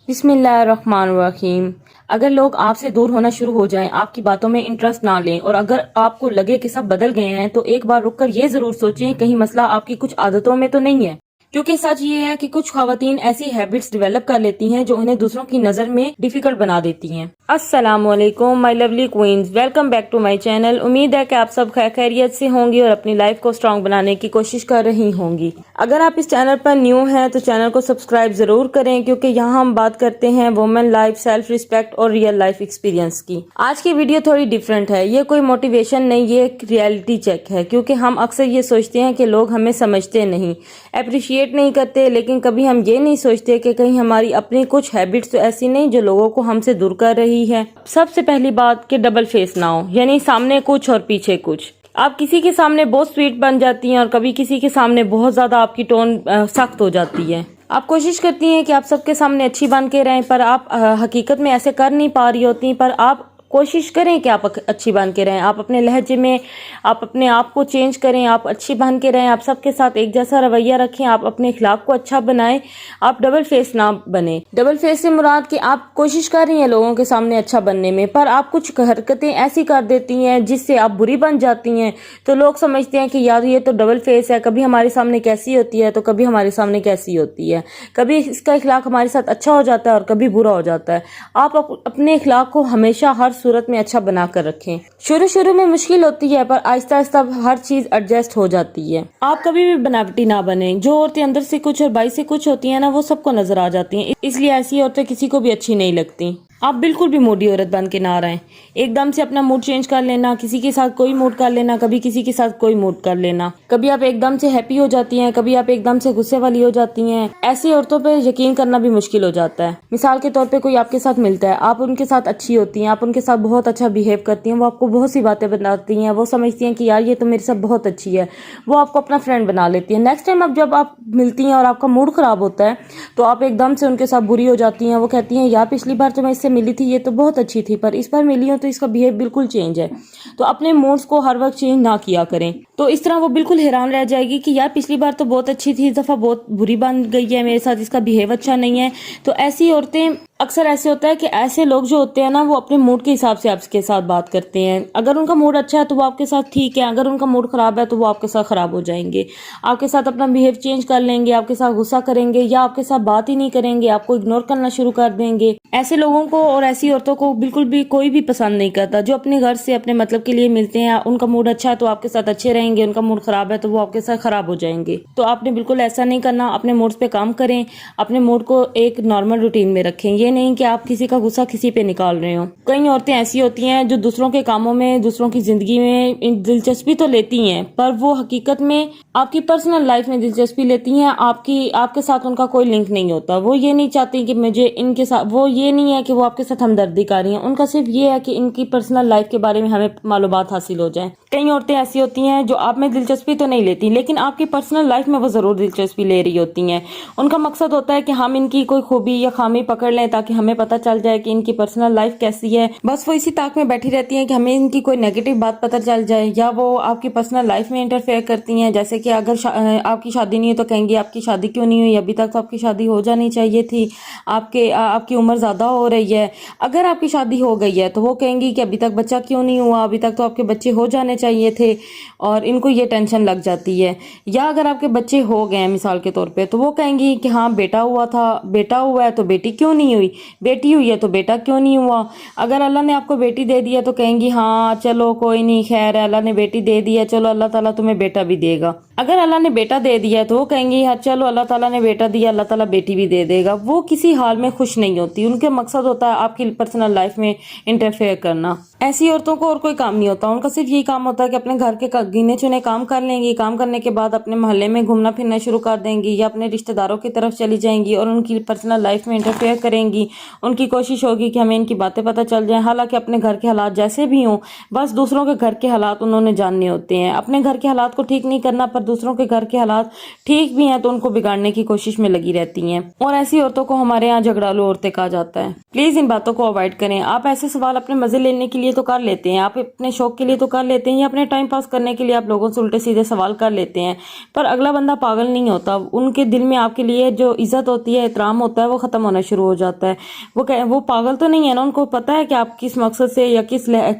بسم اللہ الرحمن الرحیم۔ اگر لوگ آپ سے دور ہونا شروع ہو جائیں، آپ کی باتوں میں انٹرسٹ نہ لیں اور اگر آپ کو لگے کہ سب بدل گئے ہیں تو ایک بار رک کر یہ ضرور سوچیں کہیں مسئلہ آپ کی کچھ عادتوں میں تو نہیں ہے، کیونکہ سچ یہ ہے کہ کچھ خواتین ایسی ہیبٹس ڈیولپ کر لیتی ہیں جو انہیں دوسروں کی نظر میں ڈیفیکلٹ بنا دیتی ہیں۔ السلام علیکم my lovely queens, welcome back to my channel. امید ہے کہ آپ سب خیریت سے ہوں گی اور اپنی لائف کو اسٹرانگ بنانے کی کوشش کر رہی ہوں گی۔ اگر آپ اس چینل پر نیو ہیں تو چینل کو سبسکرائب ضرور کریں، کیونکہ یہاں ہم بات کرتے ہیں وومن لائف، سیلف ریسپیکٹ اور ریئل لائف ایکسپیرینس کی۔ آج کی ویڈیو تھوڑی ڈیفرنٹ ہے، یہ کوئی موٹیویشن نہیں، یہ ایک ریئلٹی چیک ہے، کیونکہ ہم اکثر یہ سوچتے ہیں کہ لوگ ہمیں سمجھتے نہیں، اپریشیٹ نہیں کرتے، لیکن کبھی ہم یہ نہیں سوچتے کہ کہیں ہماری اپنی کچھ ہیبٹس تو ایسی نہیں جو لوگوں کو ہم سے دور کر رہی ہے۔ سب سے پہلی بات کہ ڈبل فیس نہ ہو، یعنی سامنے کچھ اور پیچھے کچھ۔ آپ کسی کے سامنے بہت سویٹ بن جاتی ہیں اور کبھی کسی کے سامنے بہت زیادہ آپ کی ٹون سخت ہو جاتی ہے۔ آپ کوشش کرتی ہیں کہ آپ سب کے سامنے اچھی بن کے رہیں، پر آپ حقیقت میں ایسے کر نہیں پا رہی ہوتی، پر آپ کوشش کریں کہ آپ اچھی بن کے رہیں، آپ اپنے لہجے میں آپ اپنے آپ کو چینج کریں، آپ اچھی بن کے رہیں، آپ سب کے ساتھ ایک جیسا رویہ رکھیں، آپ اپنے اخلاق کو اچھا بنائیں، آپ ڈبل فیس نہ بنیں۔ ڈبل فیس سے مراد کہ آپ کوشش کر رہی ہیں لوگوں کے سامنے اچھا بننے میں، پر آپ کچھ حرکتیں ایسی کر دیتی ہیں جس سے آپ بری بن جاتی ہیں، تو لوگ سمجھتے ہیں کہ یار یہ تو ڈبل فیس ہے، کبھی ہمارے سامنے کیسی ہوتی ہے تو کبھی ہمارے سامنے کیسی ہوتی ہے، کبھی اس کا اخلاق ہمارے ساتھ اچھا ہو جاتا ہے اور کبھی برا ہو جاتا ہے۔ آپ اپنے اخلاق کو ہمیشہ ہر صورت میں اچھا بنا کر رکھیں۔ شروع میں مشکل ہوتی ہے، پر آہستہ آہستہ ہر چیز ایڈجسٹ ہو جاتی ہے۔ آپ کبھی بھی بناوٹی نہ بنیں، جو عورتیں اندر سے کچھ اور باہر سے کچھ ہوتی ہیں نا، وہ سب کو نظر آ جاتی ہیں، اس لیے ایسی عورتیں کسی کو بھی اچھی نہیں لگتی۔ آپ بالکل بھی موڈی عورت بن کے نہ رہیں، ایک دم سے اپنا موڈ چینج کر لینا، کسی کے ساتھ کوئی موڈ کر لینا، کبھی کسی کے ساتھ کوئی موڈ کر لینا، کبھی آپ ایک دم سے ہیپی ہو جاتی ہیں، کبھی آپ ایک دم سے غصے والی ہو جاتی ہیں۔ ایسی عورتوں پہ یقین کرنا بھی مشکل ہو جاتا ہے۔ مثال کے طور پہ کوئی آپ کے ساتھ ملتا ہے، آپ ان کے ساتھ اچھی ہوتی ہیں، آپ ان کے ساتھ بہت اچھا بہیو کرتی ہیں، وہ آپ کو بہت سی باتیں بتاتی ہیں، وہ سمجھتی ہیں کہ یار یہ تو میرے ساتھ بہت اچھی ہے، وہ آپ کو اپنا فرینڈ بنا لیتی ہے۔ نیکسٹ ٹائم جب آپ ملتی ہیں اور آپ کا موڈ خراب ہوتا ہے تو آپ ایک دم سے ان کے ساتھ بری ہو جاتی ہیں، وہ کہتی ہیں یار پچھلی بار تو میں اس سے ملی تھی یہ تو بہت اچھی تھی، پر اس بار ملی ہوں تو اس کا بہیو بالکل چینج ہے۔ تو اپنے موڈز کو ہر وقت چینج نہ کیا کریں، تو اس طرح وہ بالکل حیران رہ جائے گی کہ یار پچھلی بار تو بہت اچھی تھی، اس دفعہ بہت بری بن گئی ہے میرے ساتھ، اس کا بہیو اچھا نہیں ہے۔ تو ایسی عورتیں اکثر ایسے ہوتا ہے کہ ایسے لوگ جو ہوتے ہیں نا، وہ اپنے موڈ کے حساب سے آپ کے ساتھ بات کرتے ہیں۔ اگر ان کا موڈ اچھا ہے تو وہ آپ کے ساتھ ٹھیک ہے، اگر ان کا موڈ خراب ہے تو وہ آپ کے ساتھ خراب ہو جائیں گے، آپ کے ساتھ اپنا بہیو چینج کر لیں گے، آپ کے ساتھ غصہ کریں گے یا آپ کے ساتھ بات ہی نہیں کریں گے، آپ کو اگنور کرنا شروع کر دیں گے۔ ایسے لوگوں کو اور ایسی عورتوں کو بالکل بھی کوئی بھی پسند نہیں کرتا، جو اپنے گھر سے اپنے مطلب کے لیے ملتے ہیں، ان کا موڈ اچھا ہے تو آپ کے ساتھ اچھے رہیں گے، ان کا موڈ خراب ہے تو وہ آپ کے ساتھ خراب ہو جائیں گے۔ تو آپ نے بالکل ایسا نہیں کرنا، اپنے موڈ پہ کام کریں، اپنے موڈ کو ایک نارمل روٹین میں رکھیں، یہ نہیں کہ آپ کسی کا غصہ کسی پہ نکال رہے ہو۔ کئی عورتیں ایسی ہوتی ہیں جو دوسروں کے کاموں میں، دوسروں کی زندگی میں دلچسپی تو لیتی ہیں، پر وہ حقیقت میں آپ کی پرسنل لائف میں دلچسپی لیتی ہیں، آپ کے ساتھ ان کا کوئی لنک نہیں ہوتا۔ وہ یہ نہیں چاہتی کہ مجھے ان کے ساتھ، وہ یہ نہیں ہے کہ وہ آپ کے ساتھ ہمدردی کر رہی ہیں، ان کا صرف یہ ہے کہ ان کی پرسنل لائف کے بارے میں ہمیں معلومات حاصل ہو جائیں۔ کئی عورتیں ایسی ہوتی ہیں جو آپ میں دلچسپی تو نہیں لیتی، لیکن آپ کی پرسنل لائف میں وہ ضرور دلچسپی لے رہی ہوتی ہیں۔ ان کا مقصد ہوتا ہے کہ ہم ان کی کوئی خوبی یا خامی پکڑ لیں تاکہ ہمیں پتہ چل جائے کہ ان کی پرسنل لائف کیسی ہے۔ بس وہ اسی طاق میں بیٹھی رہتی ہیں کہ ہمیں ان کی کوئی نیگیٹو بات پتہ چل جائے، یا وہ آپ کی پرسنل لائف میں انٹرفیئر کرتی ہیں، جیسے کہ اگر آپ کی شادی نہیں ہے تو کہیں گی آپ کی شادی کیوں نہیں ہوئی، ابھی تک تو آپ کی شادی ہو جانی چاہیے تھی، آپ کی عمر زیادہ ہو رہی ہے۔ اگر آپ کی شادی ہو گئی ہے تو وہ کہیں گی کہ ابھی تک بچہ کیوں نہیں ہوا، ابھی تک تو آپ کے بچے ہو جانے چاہیے تھے، اور ان کو یہ ٹینشن لگ جاتی ہے۔ یا اگر آپ کے بچے ہو گئے ہیں مثال کے طور پہ، تو وہ کہیں گی کہ ہاں بیٹا ہوا تھا، بیٹا ہوا ہے تو بیٹی کیوں نہیں ہوئی، بیٹی ہوئی ہے تو بیٹا کیوں نہیں ہوا۔ اگر اللہ نے آپ کو بیٹی دے دی ہے تو کہیں گی ہاں چلو کوئی نہیں، خیر ہے، اللہ نے بیٹی دے دی ہے، چلو اللہ تعالیٰ تمہیں بیٹا بھی دے گا۔ اگر اللہ نے بیٹا دے دیا ہے تو وہ کہیں گی ہاں چلو اللہ تعالیٰ نے بیٹا دیا، اللہ تعالیٰ بیٹی بھی دے دے گا۔ وہ کسی حال میں خوش نہیں ہوتی، ان کے مقصد ہوتا ہے آپ کی پرسنل لائف میں انٹرفیئر کرنا۔ ایسی عورتوں کو اور کوئی کام نہیں ہوتا، ان کا صرف یہی کام ہوتا ہے کہ اپنے گھر کے گنے چنے کام کر لیں گی، کام کرنے کے بعد اپنے محلے میں گھومنا پھرنا شروع کر دیں گی، یا اپنے رشتہ داروں کی طرف چلی جائیں گی اور ان کی پرسنل لائف میں انٹرفیئر کریں گی۔ ان کی کوشش ہوگی کہ ہمیں ان کی باتیں پتہ چل جائیں، حالانکہ اپنے گھر کے حالات جیسے بھی ہوں، بس دوسروں کے گھر کے حالات انہوں نے جاننے ہوتے ہیں۔ اپنے گھر کے حالات کو ٹھیک نہیں کرنا، پر دوسروں کے گھر کے حالات ٹھیک بھی ہیں تو ان کو بگاڑنے کی کوشش میں لگی رہتی ہیں، اور ایسی عورتوں کو ہمارے ہاں جھگڑالو عورتیں کہا جاتا ہے۔ پلیز ان باتوں کو اوائڈ کریں. آپ ایسے سوال اپنے مزے لینے کے لیے تو کر لیتے ہیں, آپ اپنے شوق کے لیے تو کر لیتے ہیں, یا اپنے ٹائم پاس کرنے کے لیے آپ لوگوں سے الٹے سیدھے سوال کر لیتے ہیں, پر اگلا بندہ پاگل نہیں ہوتا. ان کے دل میں آپ کے لیے جو عزت ہوتی ہے, احترام ہوتا ہے, وہ ختم ہونا شروع ہو جاتا ہے. وہ پاگل تو نہیں ہے نا, ان کو پتہ ہے کہ آپ کس مقصد سے یا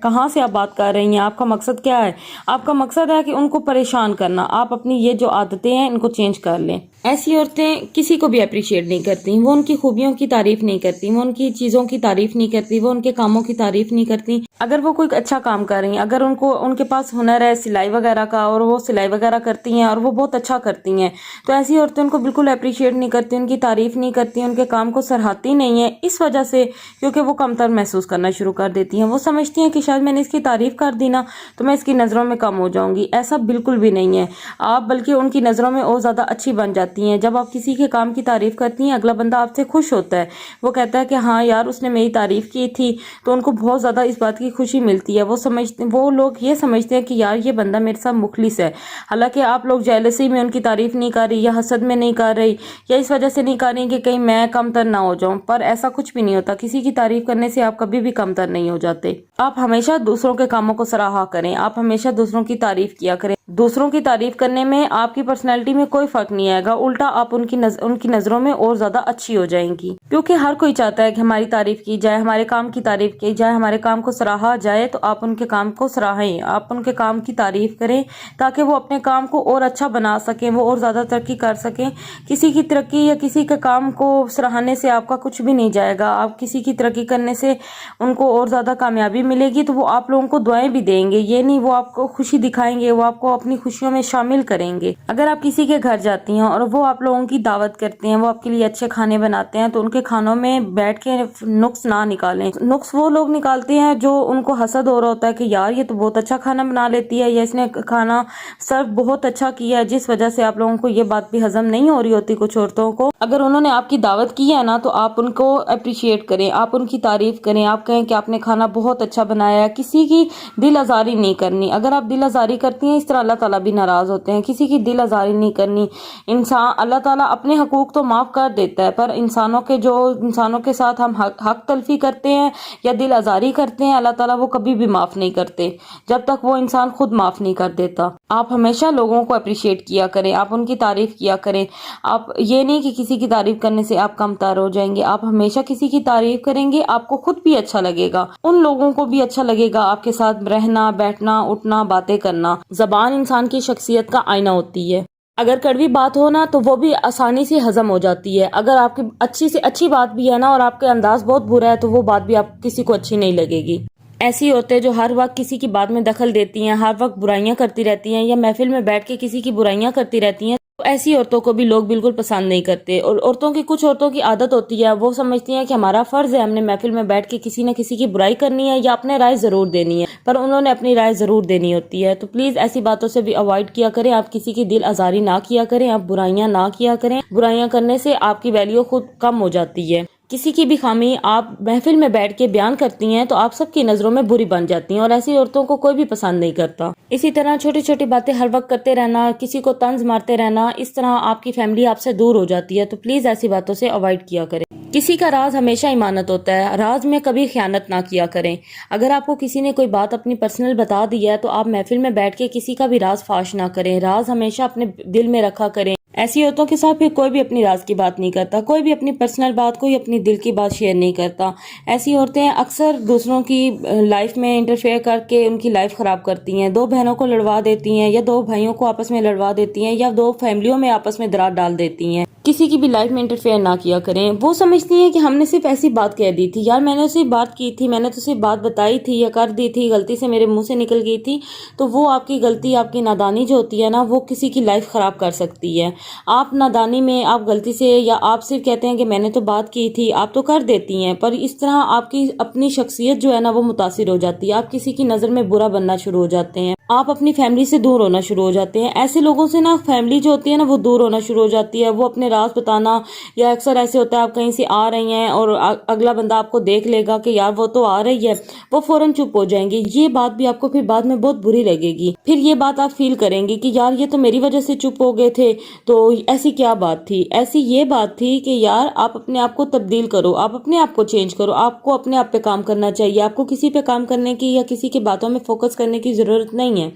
کہاں سے آپ بات کر رہی ہیں, آپ کا مقصد کیا ہے. آپ کا مقصد ہے کہ ان کو پریشان کرنا. آپ اپنی یہ جو عادتیں ہیں ان کو چینج کر لیں. ایسی عورتیں کسی کو بھی اپریشیٹ نہیں کرتی, وہ ان کی خوبیوں کی تعریف نہیں کرتی, وہ ان کی چیزوں کی تعریف نہیں کرتی, وہ ان کے کاموں کی تعریف نہیں کرتی. اگر وہ کوئی اچھا کام کر رہی ہیں, اگر ان کے پاس ہنر ہے سلائی وغیرہ کا, اور وہ سلائی وغیرہ کرتی ہیں اور وہ بہت اچھا کرتی ہیں, تو ایسی عورتیں ان کو بالکل اپریشیٹ نہیں کرتی, ان کی تعریف نہیں کرتی, ان کے کام کو سراہتی نہیں ہیں, اس وجہ سے کیونکہ وہ کمتر محسوس کرنا شروع کر دیتی ہیں. وہ سمجھتی ہیں کہ شاید میں نے اس کی تعریف کر دی نا تو میں اس کی نظروں میں کم ہو جاؤں گی. ایسا بالکل بھی نہیں ہے. آپ بلکہ ان کی نظروں میں اور زیادہ اچھی بن جاتی ہیں. جب آپ کسی کے کام کی تعریف کرتی ہیں, اگلا بندہ آپ سے خوش ہوتا ہے, وہ کہتا ہے کہ ہاں یار اس نے میری تعریف کی تھی, تو ان کو بہت زیادہ اس بات کی خوشی ملتی ہے. وہ لوگ یہ سمجھتے ہیں کہ یار یہ بندہ میرے ساتھ مخلص ہے. حالانکہ آپ لوگ جیلسی میں ان کی تعریف نہیں کر رہی, یا حسد میں نہیں کر رہی, یا اس وجہ سے نہیں کر رہی کہ کہیں میں کم تر نہ ہو جاؤں, پر ایسا کچھ بھی نہیں ہوتا. کسی کی تعریف کرنے سے آپ کبھی بھی کم تر نہیں ہو جاتے. آپ ہمیشہ دوسروں کے کاموں کو سراہا کریں, آپ ہمیشہ دوسروں کی تعریف کیا کریں. دوسروں کی تعریف کرنے میں آپ کی پرسنالٹی میں کوئی فرق نہیں آئے گا, الٹا آپ ان کی نظروں میں اور زیادہ اچھی ہو جائیں گی. کیونکہ ہر کوئی چاہتا ہے کہ ہماری تعریف کی جائے, ہمارے کام کی تعریف کی جائے, ہمارے کام کو سراہا جائے. تو آپ ان کے کام کو سراہیں, آپ ان کے کام کی تعریف کریں, تاکہ وہ اپنے کام کو اور اچھا بنا سکیں, وہ اور زیادہ ترقی کر سکیں. کسی کی ترقی یا کسی کے کام کو سراہنے سے آپ کا کچھ بھی نہیں جائے گا. آپ کسی کی ترقی کرنے سے ان کو اور زیادہ کامیابی ملے گی, تو وہ آپ لوگوں کو دعائیں بھی دیں گے. یہ نہیں وہ آپ کو خوشی دکھائیں گے, وہ آپ کو اپنی خوشیوں میں شامل کریں گے. اگر آپ کسی کے گھر جاتی ہیں اور وہ آپ لوگوں کی دعوت کرتے ہیں, وہ آپ کے لیے اچھے کھانے بناتے ہیں, تو ان کے کھانوں میں بیٹھ کے نقص نہ نکالیں. نقص وہ لوگ نکالتے ہیں جو ان کو حسد ہو رہا ہوتا ہے کہ یار یہ تو بہت اچھا کھانا بنا لیتی ہے, یا اس نے کھانا سرو بہت اچھا کیا ہے, جس وجہ سے آپ لوگوں کو یہ بات بھی ہضم نہیں ہو رہی ہوتی. کچھ عورتوں کو اگر انہوں نے آپ کی دعوت کی ہے نا, تو آپ ان کو اپریشیٹ کریں, آپ ان کی تعریف کریں, آپ کہیں کہ آپ نے کھانا بہت اچھا بنایا ہے. کسی کی دل آزاری نہیں کرنی. اگر آپ دل آزاری کرتی ہیں, اس طرح اللہ تعالیٰ بھی ناراض ہوتے ہیں. کسی کی دل آزاری نہیں کرنی. اللہ تعالیٰ اپنے حقوق تو معاف کر دیتا ہے, پر انسانوں کے ساتھ ہم حق تلفی کرتے ہیں یا دل آزاری کرتے ہیں, اللہ تعالیٰ وہ کبھی بھی معاف نہیں کرتے جب تک وہ انسان خود معاف نہیں کر دیتا. آپ ہمیشہ لوگوں کو اپریشیٹ کیا کریں, آپ ان کی تعریف کیا کریں. آپ یہ نہیں کہ کسی کی تعریف کرنے سے آپ کم تر ہو جائیں گے. آپ ہمیشہ کسی کی تعریف کریں گے, آپ کو خود بھی اچھا لگے گا, ان لوگوں کو بھی اچھا لگے گا آپ کے ساتھ رہنا, بیٹھنا, اٹھنا, باتیں کرنا. زبان انسان کی شخصیت کا آئینہ ہوتی ہے. اگر کڑوی بات ہو نا تو وہ بھی آسانی سے ہضم ہو جاتی ہے. اگر آپ کی اچھی سے اچھی بات بھی ہے نا اور آپ کے انداز بہت برا ہے, تو وہ بات بھی آپ کسی کو اچھی نہیں لگے گی. ایسی عورتیں جو ہر وقت کسی کی بات میں دخل دیتی ہیں, ہر وقت برائیاں کرتی رہتی ہیں, یا محفل میں بیٹھ کے کسی کی برائیاں کرتی رہتی ہیں, تو ایسی عورتوں کو بھی لوگ بالکل پسند نہیں کرتے. اور کچھ عورتوں کی عادت ہوتی ہے, وہ سمجھتی ہیں کہ ہمارا فرض ہے, ہم نے محفل میں بیٹھ کے کسی نہ کسی کی برائی کرنی ہے یا اپنے رائے ضرور دینی ہے, پر انہوں نے اپنی رائے ضرور دینی ہوتی ہے. تو پلیز ایسی باتوں سے بھی اوائڈ کیا کریں. آپ کسی کی دل آزاری نہ کیا کریں, آپ برائیاں نہ کیا کریں. برائیاں کرنے سے آپ کی ویلیو خود کم ہو جاتی ہے. کسی کی بھی خامی آپ محفل میں بیٹھ کے بیان کرتی ہیں تو آپ سب کی نظروں میں بری بن جاتی ہیں, اور ایسی عورتوں کو کوئی بھی پسند نہیں کرتا. اسی طرح چھوٹی چھوٹی باتیں ہر وقت کرتے رہنا, کسی کو طنز مارتے رہنا, اس طرح آپ کی فیملی آپ سے دور ہو جاتی ہے. تو پلیز ایسی باتوں سے اوائڈ کیا کریں. کسی کا راز ہمیشہ امانت ہوتا ہے, راز میں کبھی خیانت نہ کیا کریں. اگر آپ کو کسی نے کوئی بات اپنی پرسنل بتا دی ہے, تو آپ محفل میں بیٹھ کے کسی کا بھی راز فاش نہ کریں. راز ہمیشہ اپنے دل میں رکھا کریں. ایسی عورتوں کے ساتھ پھر کوئی بھی اپنی راز کی بات نہیں کرتا, کوئی بھی اپنی پرسنل بات, کوئی اپنی دل کی بات شیئر نہیں کرتا. ایسی عورتیں اکثر دوسروں کی لائف میں انٹرفیئر کر کے ان کی لائف خراب کرتی ہیں. دو بہنوں کو لڑوا دیتی ہیں, یا دو بھائیوں کو آپس میں لڑوا دیتی ہیں, یا دو فیملیوں میں آپس میں درار ڈال دیتی ہیں. کسی کی بھی لائف میں انٹرفیئر نہ کیا کریں. وہ سمجھتی ہیں کہ ہم نے صرف ایسی بات کہہ دی تھی, یار میں نے اسے بات کی تھی, میں نے تو صرف بات بتائی تھی یا کر دی تھی, غلطی سے میرے منہ سے نکل گئی تھی. تو وہ آپ کی غلطی, آپ کی نادانی جو ہوتی ہے نا, وہ کسی کی لائف خراب کر سکتی ہے. آپ نادانی میں, آپ غلطی سے, یا آپ صرف کہتے ہیں کہ میں نے تو بات کی تھی, آپ تو کر دیتی ہیں, پر اس طرح آپ کی اپنی شخصیت جو ہے نا وہ متاثر ہو جاتی ہے. آپ کسی کی نظر میں برا بننا شروع ہو جاتے ہیں. آپ اپنی فیملی سے دور ہونا شروع ہو جاتے ہیں. ایسے لوگوں سے نا فیملی جو ہوتی ہے نا وہ دور ہونا شروع ہو جاتی ہے. وہ اپنے راز بتانا، یا اکثر ایسے ہوتا ہے آپ کہیں سے آ رہی ہیں اور اگلا بندہ آپ کو دیکھ لے گا کہ یار وہ تو آ رہی ہے، وہ فوراً چپ ہو جائیں گے. یہ بات بھی آپ کو پھر بعد میں بہت بری لگے گی. پھر یہ بات آپ فیل کریں گے کہ یار یہ تو میری وجہ سے چپ ہو گئے تھے، تو ایسی کیا بات تھی؟ ایسی یہ بات تھی کہ یار آپ اپنے آپ کو تبدیل کرو، آپ اپنے آپ کو چینج کرو. آپ کو اپنے آپ پہ کام کرنا چاہیے. آپ کو کسی پہ کام کرنے کی یا کسی کی باتوں میں فوکس کرنے کی ضرورت نہیں ہے.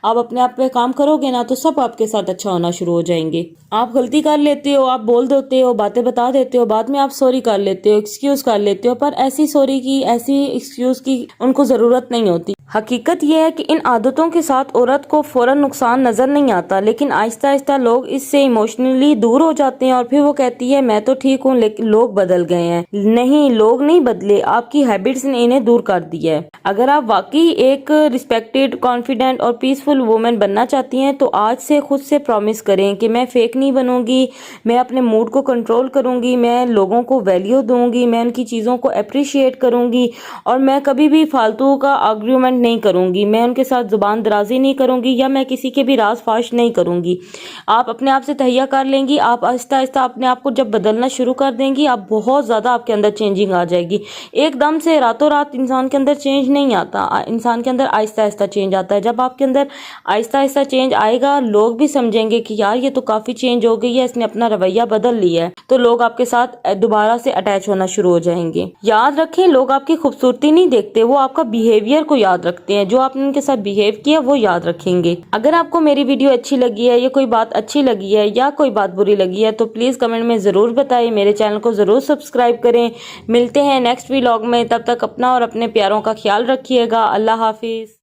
آپ اپنے آپ پہ کام کرو گے نا تو سب آپ کے ساتھ اچھا ہونا شروع ہو جائیں گے. آپ غلطی کر لیتے ہو، آپ بول دیتے ہو، باتیں بتا دیتے ہو، بعد میں آپ سوری کر لیتے ہو، ایکسکیوز کر لیتے ہو، پر ایسی سوری کی، ایسی ایکسکیوز کی ان کو ضرورت نہیں ہوتی. حقیقت یہ ہے کہ ان عادتوں کے ساتھ عورت کو فوراً نقصان نظر نہیں آتا، لیکن آہستہ آہستہ لوگ اس سے ایموشنلی دور ہو جاتے ہیں اور پھر وہ کہتی ہے میں تو ٹھیک ہوں لیکن لوگ بدل گئے ہیں. نہیں، لوگ نہیں بدلے، آپ کی ہیبٹس نے انہیں دور کر دیا ہے. اگر آپ واقعی ایک ریسپیکٹڈ، کانفیڈنٹ اور پیسفل وومن بننا چاہتی ہیں تو آج سے خود سے پرومس کریں کہ میں فیک نہیں بنوں گی، میں اپنے موڈ کو کنٹرول کروں گی، میں لوگوں کو ویلیو دوں گی، میں ان کی چیزوں کو اپریشیٹ کروں گی، اور میں کبھی بھی فالتو کا آرگیومنٹ نہیں کروں گی. میں ان کے ساتھ زبان درازی نہیں کروں گی، یا میں کسی کے بھی راز فاش نہیں کروں گی. آپ اپنے آپ سے تہیہ کر لیں گی. آپ آہستہ آہستہ اپنے آپ کو جب بدلنا شروع کر دیں گی، آپ بہت زیادہ آپ کے اندر چینجنگ آ جائے گی. ایک دم سے راتوں رات انسان کے اندر چینج نہیں آتا، انسان کے اندر آہستہ آہستہ چینج آتا ہے. جب آپ کے اندر آہستہ آہستہ چینج آئے گا، لوگ بھی سمجھیں گے کہ یار یہ تو کافی چینج ہو گئی ہے، اس نے اپنا رویہ بدل لیا ہے، تو لوگ آپ کے ساتھ دوبارہ سے اٹیچ ہونا شروع ہو جائیں گے. یاد رکھیں، لوگ آپ کی خوبصورتی نہیں دیکھتے، وہ آپ کا بیہیویئر کو یاد رکھتے ہیں. جو آپ نے ان کے ساتھ بیہیو کیا وہ یاد رکھیں گے. اگر آپ کو میری ویڈیو اچھی لگی ہے، یا کوئی بات اچھی لگی ہے، یا کوئی بات بری لگی ہے، تو پلیز کمنٹ میں ضرور بتائیں. میرے چینل کو ضرور سبسکرائب کریں. ملتے ہیں نیکسٹ ویلاگ میں. تب تک اپنا اور اپنے پیاروں کا خیال رکھیے گا. اللہ حافظ.